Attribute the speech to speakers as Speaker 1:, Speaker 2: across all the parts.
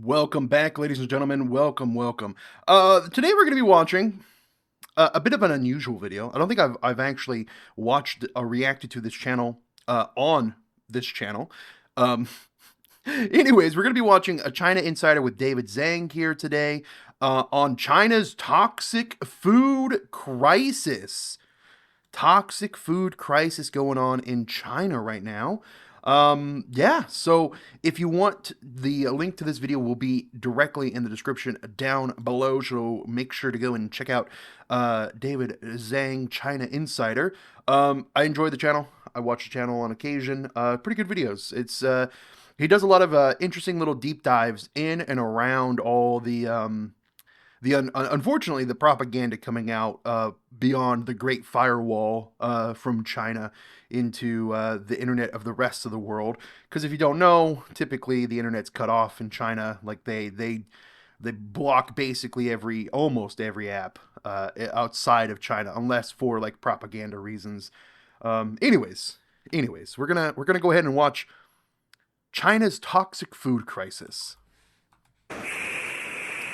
Speaker 1: Welcome back, ladies and gentlemen. Welcome. Today we're going to be watching a bit of an unusual video. I don't think I've actually watched or reacted to this channel on this channel. Um, anyways, we're going to be watching a China Insider with David Zhang here today on China's toxic food crisis. Toxic food crisis going on in China right now. Yeah, so if you want, the link to this video will be directly in the description down below, so make sure to go and check out David Zhang China Insider. I enjoy the channel. I watch the channel on occasion. Pretty good videos. It's he does a lot of interesting little deep dives in and around all the unfortunately the propaganda coming out beyond the Great Firewall from China into the internet of the rest of the world. Because if you don't know, typically the internet's cut off in China. Like they block basically almost every app outside of China, unless for like propaganda reasons. Anyways, we're gonna go ahead and watch China's toxic food crisis.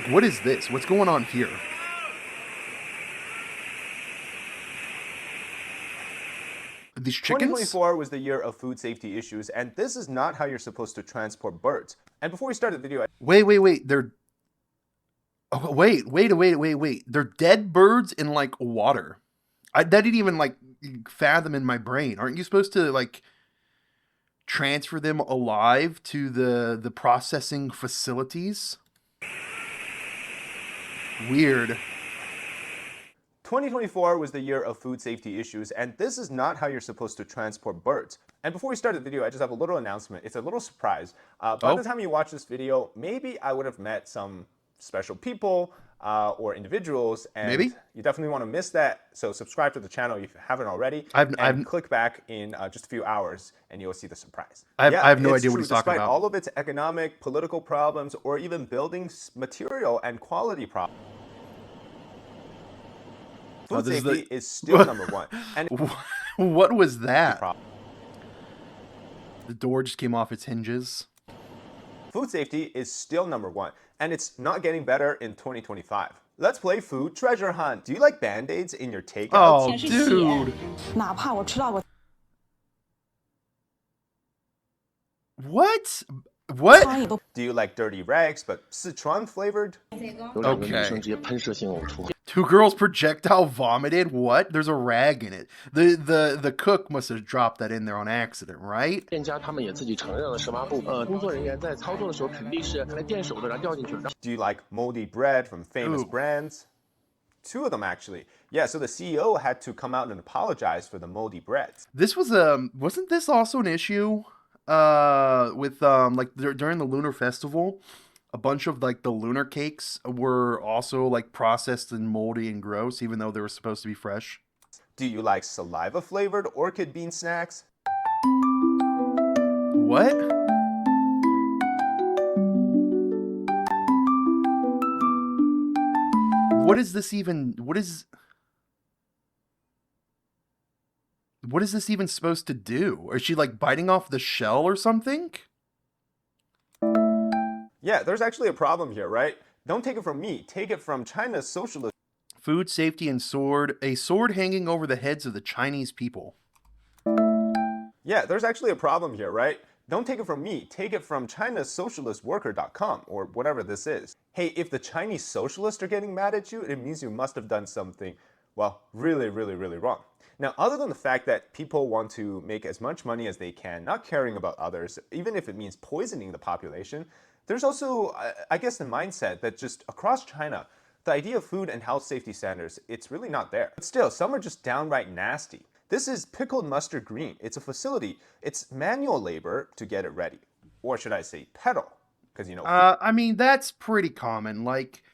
Speaker 1: What is this? What's going on here? These chickens?
Speaker 2: 2024 was the year of food safety issues, and this is not how you're supposed to transport birds. And before we start the video,
Speaker 1: Wait. Wait. They're dead birds in like water. That didn't even like fathom in my brain. Aren't you supposed to like transfer them alive to the processing facilities? Weird.
Speaker 2: 2024 was the year of food safety issues, and this is not how you're supposed to transport birds. And before we start the video, I just have a little announcement. It's a little surprise. By the time you watch this video, maybe I would have met some special people or individuals, and
Speaker 1: Maybe
Speaker 2: you definitely want to miss that. So subscribe to the channel if you haven't already,
Speaker 1: and
Speaker 2: click back in just a few hours, and you'll see the surprise.
Speaker 1: I have no idea what he's talking
Speaker 2: about. Despite
Speaker 1: about.
Speaker 2: all of its economic, political problems, or even building material and quality problems, food safety is still number one. And
Speaker 1: what was that? The door just came off its hinges.
Speaker 2: Food safety is still number one, and it's not getting better in 2025. Let's play food treasure hunt. Do you like Band-Aids in your takeouts?
Speaker 1: Oh, dude. What?
Speaker 2: Do you like dirty rags, but Sichuan flavored?
Speaker 1: Okay. Two girls projectile vomited? What? There's a rag in it. The cook must have dropped that in there on accident, right?
Speaker 2: Do you like moldy bread from famous brands? Two of them, actually. Yeah, so the CEO had to come out and apologize for the moldy breads.
Speaker 1: This was wasn't this also an issue with like during the Lunar Festival? A bunch of like the lunar cakes were also like processed and moldy and gross, even though they were supposed to be fresh.
Speaker 2: Do you like saliva flavored orchid bean snacks?
Speaker 1: What? What is this even? What is this even supposed to do? Is she like biting off the shell or something?
Speaker 2: Yeah, there's actually a problem here, right? Don't take it from me. Take it from China's socialist.
Speaker 1: Food safety and sword. A sword hanging over the heads of the Chinese people.
Speaker 2: Yeah, there's actually a problem here, right? Don't take it from me. Take it from China's socialistworker.com or whatever this is. Hey, if the Chinese socialists are getting mad at you, it means you must have done something, well, really wrong. Now, other than the fact that people want to make as much money as they can, not caring about others, even if it means poisoning the population, there's also, I guess, the mindset that just across China, the idea of food and health safety standards, it's really not there. But still, some are just downright nasty. This is pickled mustard green. It's a facility. It's manual labor to get it ready. Or should I say pedal? Because, you know.
Speaker 1: I mean, that's pretty common. Like,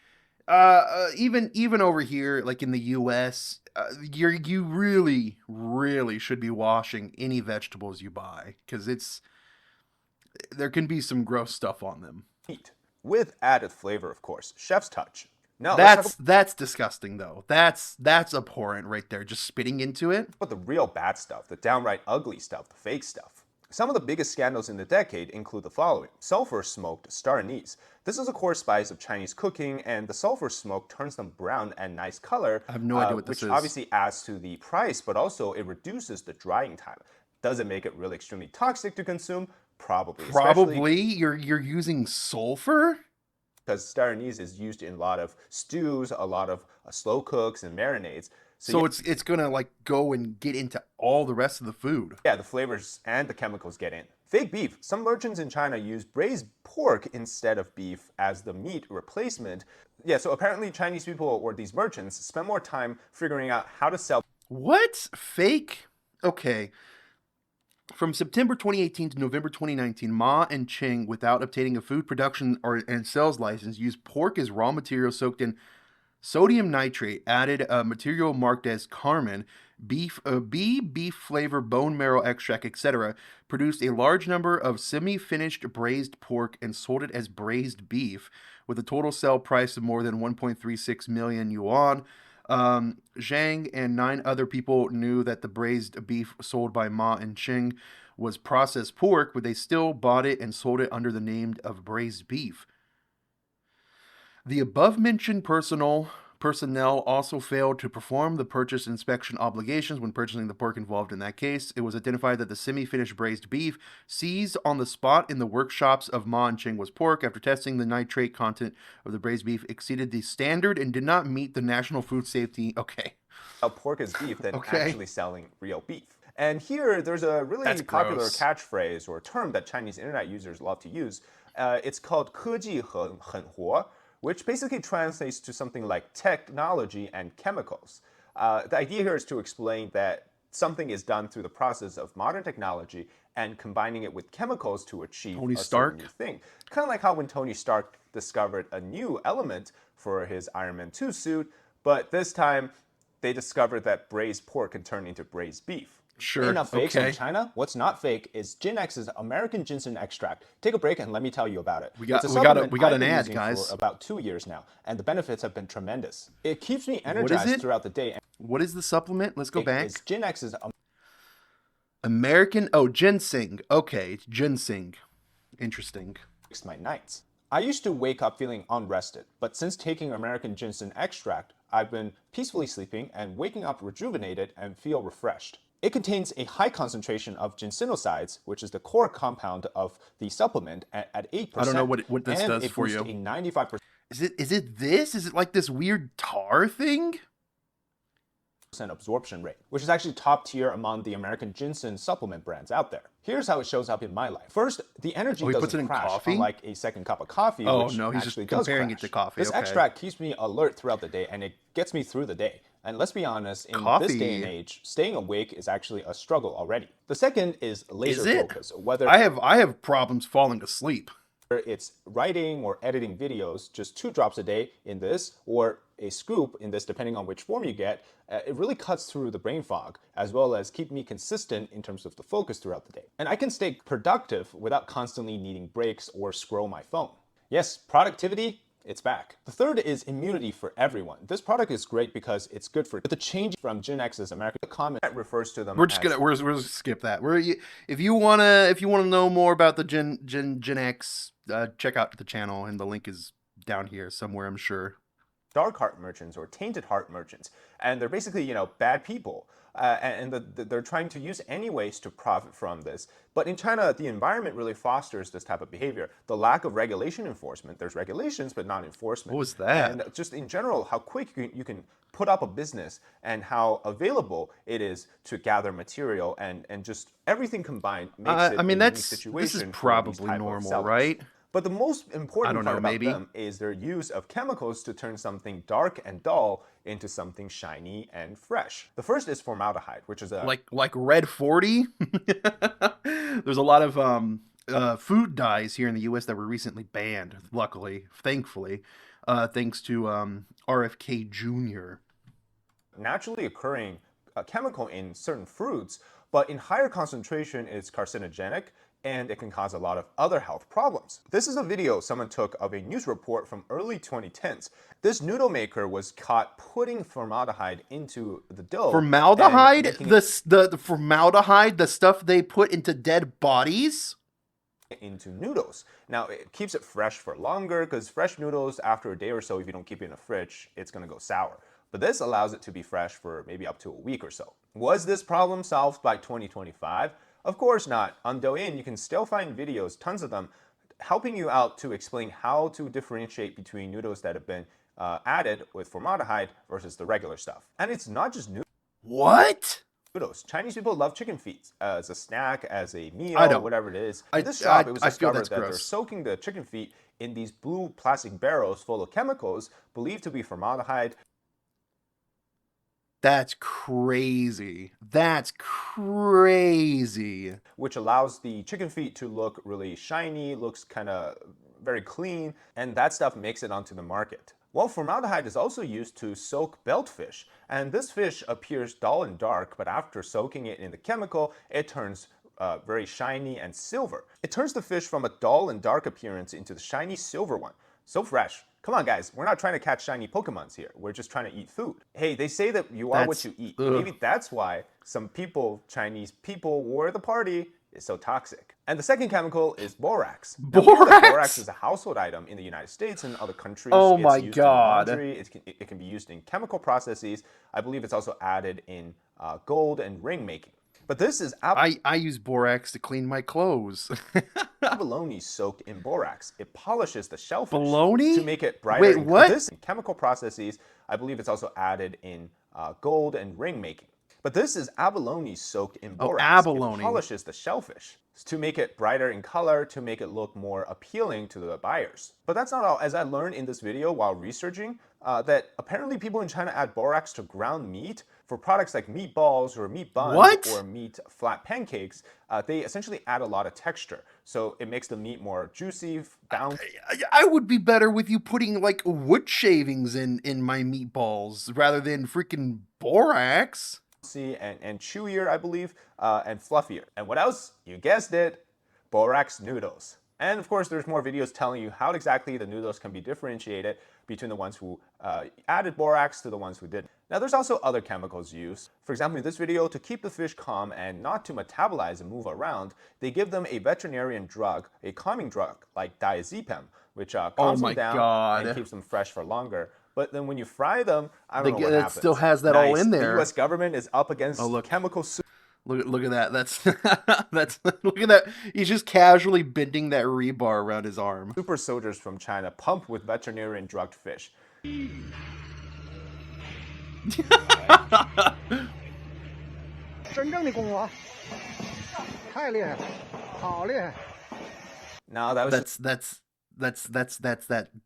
Speaker 1: even over here, like in the U.S., you really should be washing any vegetables you buy, because there can be some gross stuff on them.
Speaker 2: With added flavor, of course. Chef's touch. Now,
Speaker 1: that's disgusting, though. That's abhorrent right there, just spitting into it.
Speaker 2: But the real bad stuff, the downright ugly stuff, the fake stuff. Some of the biggest scandals in the decade include the following. Sulfur-smoked star anise. This is a core spice of Chinese cooking, and the sulfur smoke turns them brown and nice color,
Speaker 1: I have no idea what this
Speaker 2: which
Speaker 1: is.
Speaker 2: obviously adds to the price, but also it reduces the drying time. Does it make it really extremely toxic to consume? Probably, especially
Speaker 1: Probably you're using sulfur?
Speaker 2: because star anise is used in a lot of stews, a lot of slow cooks and marinades. So
Speaker 1: So it's gonna like go and get into all the rest of the food.
Speaker 2: yeah, the flavors and the chemicals get in. Fake beef. Some merchants in China use braised pork instead of beef as the meat replacement. Yeah, so apparently Chinese people or these merchants spend more time figuring out how to sell
Speaker 1: What? Fake? Okay. From September 2018 to November 2019, Ma and Ching, without obtaining a food production and sales license, used pork as raw material soaked in sodium nitrate, added a material marked as Carmen, beef flavor, bone marrow extract, etc., produced a large number of semi-finished braised pork and sold it as braised beef, with a total sale price of more than 1.36 million yuan. Zhang and 9 other people knew that the braised beef sold by Ma and Ching was processed pork, but they still bought it and sold it under the name of braised beef. The above-mentioned personnel also failed to perform the purchase inspection obligations when purchasing the pork involved in that case. It was identified that the semi-finished braised beef seized on the spot in the workshops of Ma and Ching was pork. After testing, the nitrate content of the braised beef exceeded the standard and did not meet the National Food Safety. Okay.
Speaker 2: pork as beef than
Speaker 1: Okay.
Speaker 2: actually selling real beef. And here, there's a really
Speaker 1: That's
Speaker 2: popular
Speaker 1: gross.
Speaker 2: catchphrase or term that Chinese internet users love to use. It's called 科技很活, which basically translates to something like technology and chemicals. The idea here is to explain that something is done through the process of modern technology and combining it with chemicals to achieve
Speaker 1: Tony
Speaker 2: a certain
Speaker 1: Stark?
Speaker 2: new thing. Kind of like how when Tony Stark discovered a new element for his Iron Man 2 suit, but this time they discovered that braised pork can turn into braised beef.
Speaker 1: Sure.
Speaker 3: Enough fakes
Speaker 1: Okay.
Speaker 3: from China. What's not fake is X's American ginseng extract. Take a break and let me tell you about it.
Speaker 1: We got
Speaker 3: It's a supplement
Speaker 1: an
Speaker 3: I've been
Speaker 1: ad,
Speaker 3: using
Speaker 1: guys.
Speaker 3: for about 2 years now, and the benefits have been tremendous. It keeps me
Speaker 1: What is
Speaker 3: energized
Speaker 1: it?
Speaker 3: throughout the day.
Speaker 1: What is the supplement? Let's go back.
Speaker 3: It's X's
Speaker 1: American. Oh, ginseng. Okay, it's ginseng. Interesting.
Speaker 3: makes my nights. I used to wake up feeling unrested, but since taking American ginseng extract, I've been peacefully sleeping and waking up rejuvenated and feel refreshed. It contains a high concentration of ginsenosides, which is the core compound of the supplement, at 8%.
Speaker 1: I don't know what this
Speaker 3: and
Speaker 1: does
Speaker 3: it
Speaker 1: for
Speaker 3: boosts
Speaker 1: you.
Speaker 3: a 95%
Speaker 1: Is it this? Is it like this weird tar thing?
Speaker 3: absorption rate, which is actually top tier among the American ginseng supplement brands out there. Here's how it shows up in my life. First, the energy
Speaker 1: he puts
Speaker 3: doesn't
Speaker 1: it in
Speaker 3: crash,
Speaker 1: coffee?
Speaker 3: unlike a second cup of coffee,
Speaker 1: Oh,
Speaker 3: which
Speaker 1: no, he's just
Speaker 3: actually does
Speaker 1: comparing it
Speaker 3: crash.
Speaker 1: to coffee,
Speaker 3: This
Speaker 1: okay.
Speaker 3: extract keeps me alert throughout the day, and it gets me through the day. And let's be honest, in this day and
Speaker 1: Coffee?
Speaker 3: age, staying awake is actually a struggle already. The second is laser
Speaker 1: Is it?
Speaker 3: focus, whether
Speaker 1: I have problems falling asleep.
Speaker 3: it's writing or editing videos, just 2 drops a day in this, or a scoop in this, depending on which form you get, it really cuts through the brain fog, as well as keep me consistent in terms of the focus throughout the day. And I can stay productive without constantly needing breaks or scroll my phone. Yes, productivity, it's back. The third is immunity for everyone. This product is great because it's good for the change from Gen X's American comment.
Speaker 2: That refers to them
Speaker 1: We're just
Speaker 2: as
Speaker 1: gonna we're just skip that. If you wanna know more about the Gen X, check out the channel, and the link is down here somewhere, I'm sure.
Speaker 2: dark heart merchants or tainted heart merchants, and they're basically bad people, and they're trying to use any ways to profit from this. But in China, the environment really fosters this type of behavior. The lack of regulation enforcement. There's regulations, but not enforcement.
Speaker 1: What was that?
Speaker 2: And just in general, how quick you can put up a business and how available it is to gather material and just everything combined makes it
Speaker 1: I mean,
Speaker 2: a unique
Speaker 1: this is
Speaker 2: situation for these
Speaker 1: probably
Speaker 2: type of
Speaker 1: normal,
Speaker 2: sellers.
Speaker 1: right?
Speaker 2: But the most
Speaker 1: I
Speaker 2: important
Speaker 1: don't
Speaker 2: part
Speaker 1: know,
Speaker 2: about
Speaker 1: maybe.
Speaker 2: them is their use of chemicals to turn something dark and dull into something shiny and fresh. The first is formaldehyde, which is a
Speaker 1: Like Red 40. There's a lot of food dyes here in the U.S. that were recently banned. Luckily, thankfully, thanks to RFK Jr.
Speaker 2: naturally occurring chemical in certain fruits, but in higher concentration it's carcinogenic and it can cause a lot of other health problems. This is a video someone took of a news report from early 2010s. This noodle maker was caught putting formaldehyde into the dough and
Speaker 1: Formaldehyde?
Speaker 2: making
Speaker 1: The formaldehyde, the stuff they put into dead bodies?
Speaker 2: into noodles. Now, it keeps it fresh for longer because fresh noodles, after a day or so, if you don't keep it in the fridge, it's going to go sour. But this allows it to be fresh for maybe up to a week or so. Was this problem solved by 2025? Of course not. On Douyin, you can still find videos, tons of them, helping you out to explain how to differentiate between noodles that have been added with formaldehyde versus the regular stuff. And it's not just
Speaker 1: What?
Speaker 2: noodles. Chinese people love chicken feet as a snack, as a meal,
Speaker 1: I don't.
Speaker 2: whatever it is.
Speaker 1: I-
Speaker 2: In this shop,
Speaker 1: I-
Speaker 2: it was
Speaker 1: I feel
Speaker 2: discovered
Speaker 1: that's
Speaker 2: that they're
Speaker 1: gross.
Speaker 2: soaking the chicken feet in these blue plastic barrels full of chemicals believed to be formaldehyde.
Speaker 1: That's crazy. That's crazy.
Speaker 2: Which allows the chicken feet to look really shiny, looks kind of very clean, and that stuff makes it onto the market. Well, formaldehyde is also used to soak beltfish, and this fish appears dull and dark, but after soaking it in the chemical, it turns very shiny and silver. It turns the fish from a dull and dark appearance into the shiny silver one. So fresh. Come on, guys, we're not trying to catch shiny Pokemons here. We're just trying to eat food. Hey, they say that you are what you eat. Maybe that's why some people, Chinese people, were the party is so toxic. And the second chemical is borax. Now, borax is a household item in the United States and other countries.
Speaker 1: Oh
Speaker 2: it's
Speaker 1: my
Speaker 2: used
Speaker 1: God.
Speaker 2: in laundry. It can be used in chemical processes. I believe it's also added in gold and ring making. But this is
Speaker 1: I use borax to clean my clothes.
Speaker 2: abalone soaked in borax. It polishes the shellfish
Speaker 1: Bologna?
Speaker 2: to make it brighter.
Speaker 1: Wait, what?
Speaker 2: This in chemical processes, I believe it's also added in gold and ring making. But this is abalone soaked in borax.
Speaker 1: abalone.
Speaker 2: It polishes the shellfish to make it brighter in color, to make it look more appealing to the buyers. But that's not all. As I learned in this video while researching, that apparently people in China add borax to ground meat for products like meatballs or meat buns or meat flat pancakes. They essentially add a lot of texture. So it makes the meat more juicy, bouncy.
Speaker 1: I would be better with you putting like wood shavings in my meatballs rather than freaking borax.
Speaker 2: And chewier, I believe, and fluffier. And what else? You guessed it, borax noodles. And of course, there's more videos telling you how exactly the noodles can be differentiated between the ones who added borax to the ones who didn't. Now, there's also other chemicals used. For example, in this video, to keep the fish calm and not to metabolize and move around, they give them a veterinarian drug, a calming drug like diazepam, which calms them down and keeps them fresh for longer. But then when you fry them, I don't know what happens.
Speaker 1: It still has that all in there.
Speaker 2: The U.S. government is up against chemical soup.
Speaker 1: Look at that. That's look at that. He's just casually bending that rebar around his arm.
Speaker 2: Super soldiers from China pumped with veterinarian drugged fish. Now
Speaker 1: that's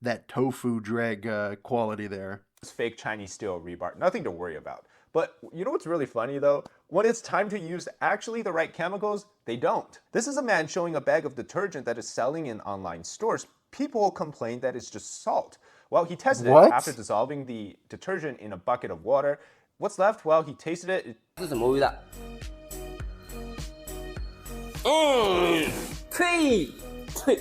Speaker 1: that tofu drag quality there.
Speaker 2: Fake Chinese steel rebar. Nothing to worry about. But you know what's really funny though? When it's time to use actually the right chemicals, they don't. This is a man showing a bag of detergent that is selling in online stores. People complain that it's just salt. Well, he tested it after dissolving the detergent in a bucket of water. What's left? Well, he tasted it.
Speaker 4: 是什么味道？呸！呸！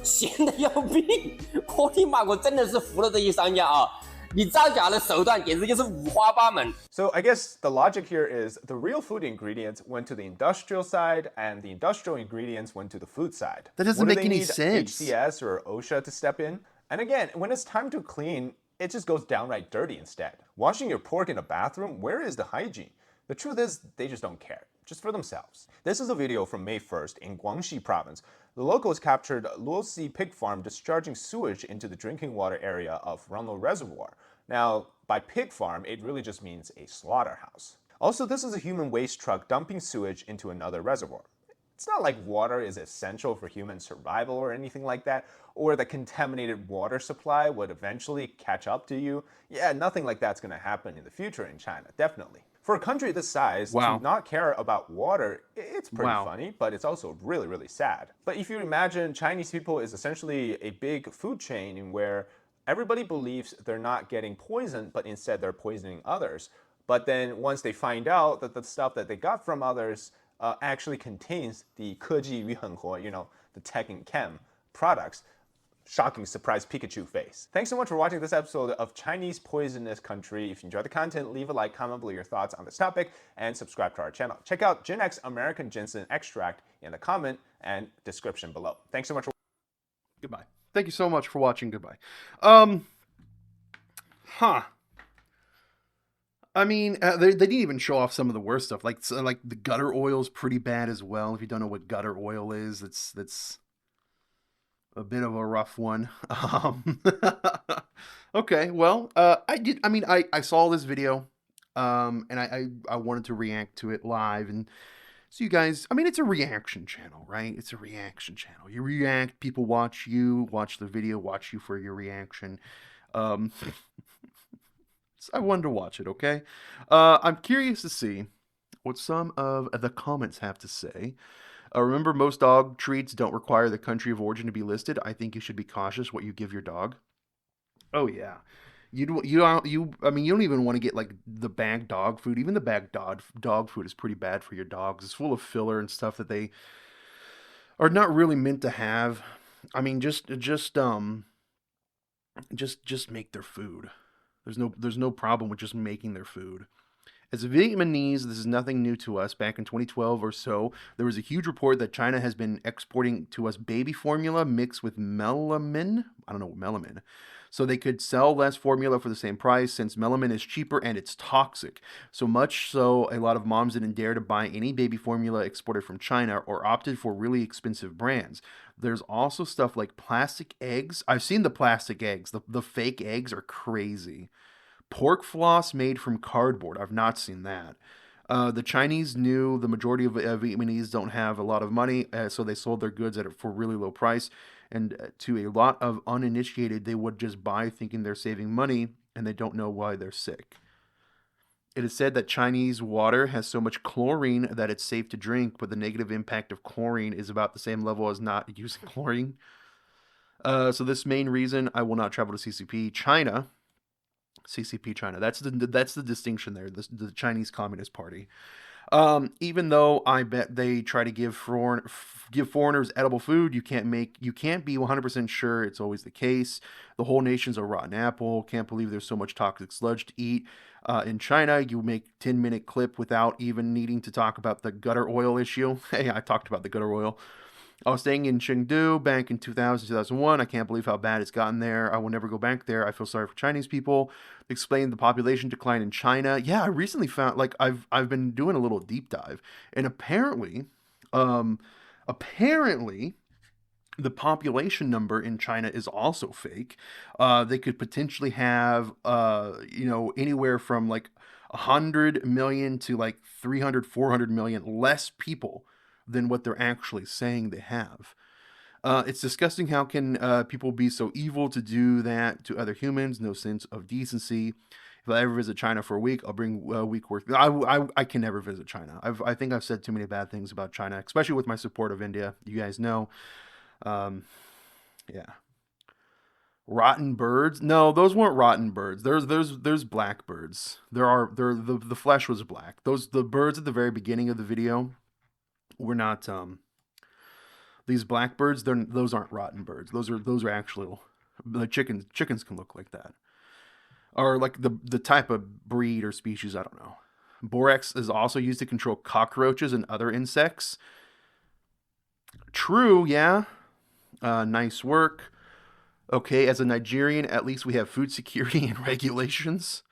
Speaker 4: 咸的要命！我的妈！我真的是服了这些商家啊！你造假的手段简直就是五花八门。
Speaker 2: So I guess the logic here is the real food ingredients went to the industrial side, and the industrial ingredients went to the food side.
Speaker 1: That doesn't make any sense.
Speaker 2: HCS or OSHA to step in. And again, when it's time to clean, it just goes downright dirty instead. Washing your pork in a bathroom, where is the hygiene? The truth is, they just don't care, just for themselves. This is a video from May 1st in Guangxi province. The locals captured Luosi pig farm discharging sewage into the drinking water area of Runlo Reservoir. Now, by pig farm, it really just means a slaughterhouse. Also, this is a human waste truck dumping sewage into another reservoir. It's not like water is essential for human survival or anything like that, or the contaminated water supply would eventually catch up to you. Yeah, nothing like that's going to happen in the future in China, definitely. For a country this size, to not care about water, it's pretty funny, but it's also really, really sad. But if you imagine Chinese people is essentially a big food chain in where everybody believes they're not getting poisoned, but instead they're poisoning others. But then once they find out that the stuff that they got from others actually contains the 科技与狠活, the tech and chem products. Shocking surprise Pikachu face. Thanks so much for watching this episode of Chinese Poisonous Country. If you enjoyed the content, leave a like, comment below your thoughts on this topic, and subscribe to our channel. Check out Gen X American Ginseng Extract in the comment and description below. Thanks so much for
Speaker 1: Goodbye. Thank you so much for watching. Goodbye. I mean, they didn't even show off some of the worst stuff. Like the gutter oil is pretty bad as well. If you don't know what gutter oil is, that's a bit of a rough one. Okay, well, I saw this video, and I wanted to react to it live, and so you guys, I mean, it's a reaction channel, right? It's a reaction channel. You react, people watch you, watch the video, watch you for your reaction. So I wanted to watch it, okay? I'm curious to see what some of the comments have to say. Remember, most dog treats don't require the country of origin to be listed. I think you should be cautious what you give your dog. Oh yeah, I mean, you don't even want to get like the bagged dog food. Even the bagged dog food is pretty bad for your dogs. It's full of filler and stuff that they are not really meant to have. I mean, just make their food. There's no problem with just making their food. As Vietnamese, this is nothing new to us. Back in 2012 or so, there was a huge report that China has been exporting to us baby formula mixed with melamine. I don't know what melamine. So they could sell less formula for the same price since melamine is cheaper and it's toxic. So much so, a lot of moms didn't dare to buy any baby formula exported from China or opted for really expensive brands. There's also stuff like plastic eggs. I've seen the plastic eggs. The fake eggs are crazy. Pork floss made from cardboard. I've not seen that. The Chinese knew the majority of Vietnamese don't have a lot of money, so they sold their goods for a really low price. And to a lot of uninitiated, they would just buy thinking they're saving money, and they don't know why they're sick. It is said that Chinese water has so much chlorine that it's safe to drink, but the negative impact of chlorine is about the same level as not using chlorine. So this main reason I will not travel to CCP China. CCP China. That's the distinction there. The Chinese Communist Party. Even though I bet they try to give foreigners edible food, you can't be 100% sure it's always the case. The whole nation's a rotten apple. Can't believe there's so much toxic sludge to eat. In China, you make 10-minute clip without even needing to talk about the gutter oil issue. Hey, I talked about the gutter oil. I was staying in Chengdu back in 2000, 2001. I can't believe how bad it's gotten there. I will never go back there. I feel sorry for Chinese people. Explain the population decline in China. Yeah, I recently found, like, I've been doing a little deep dive, and apparently, the population number in China is also fake. They could potentially have, anywhere from like 100 million to like 300, 400 million less people than what they're actually saying they have. It's disgusting. How can people be so evil to do that to other humans? No sense of decency. If I ever visit China for a week, I'll bring a week worth. I can never visit China. I think I've said too many bad things about China, especially with my support of India. You guys know. Yeah. Rotten birds? No, those weren't rotten birds. There's black birds. The flesh was black. The birds at the very beginning of the video were not these blackbirds. Those aren't rotten birds. Those are actual like chickens. Chickens can look like that, or like the type of breed or species. I don't know. Borax is also used to control cockroaches and other insects. True, yeah. Nice work. Okay, as a Nigerian, at least we have food security and regulations.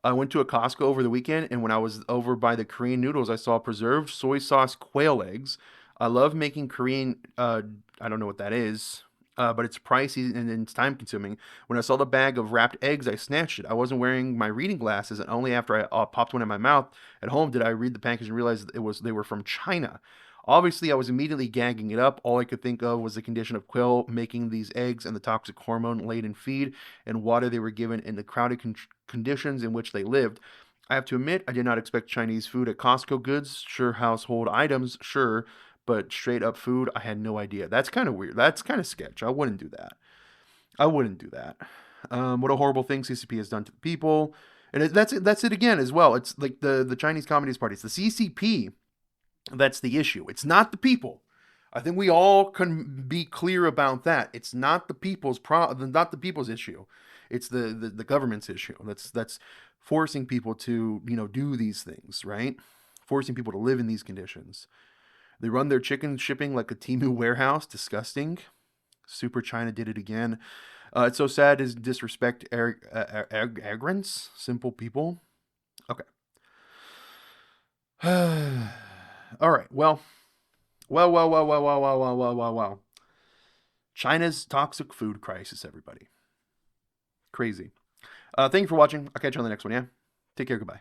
Speaker 1: I went to a Costco over the weekend, and when I was over by the Korean noodles, I saw preserved soy sauce quail eggs. I love making Korean, I don't know what that is, but it's pricey and it's time consuming. When I saw the bag of wrapped eggs, I snatched it. I wasn't wearing my reading glasses, and only after I popped one in my mouth at home did I read the package and realize they were from China. Obviously, I was immediately gagging it up. All I could think of was the condition of quail making these eggs and the toxic hormone-laden feed and water they were given in the crowded conditions in which they lived. I have to admit, I did not expect Chinese food at Costco goods. Sure, household items, sure, but straight up food, I had no idea. That's kind of weird. That's kind of sketch. I wouldn't do that. What a horrible thing CCP has done to the people. And that's it again as well. It's like the Chinese Communist Party. It's the CCP. That's the issue. It's not the people. I think we all can be clear about that. It's not the people's not the people's issue. It's the government's issue. That's forcing people to, do these things, right? Forcing people to live in these conditions. They run their chicken shipping like a Temu warehouse. Disgusting. Super China did it again. It's so sad is disrespect agrants, simple people. Okay. All right. Well. China's toxic food crisis, everybody. Crazy. Thank you for watching. I'll catch you on the next one, yeah? Take care. Goodbye.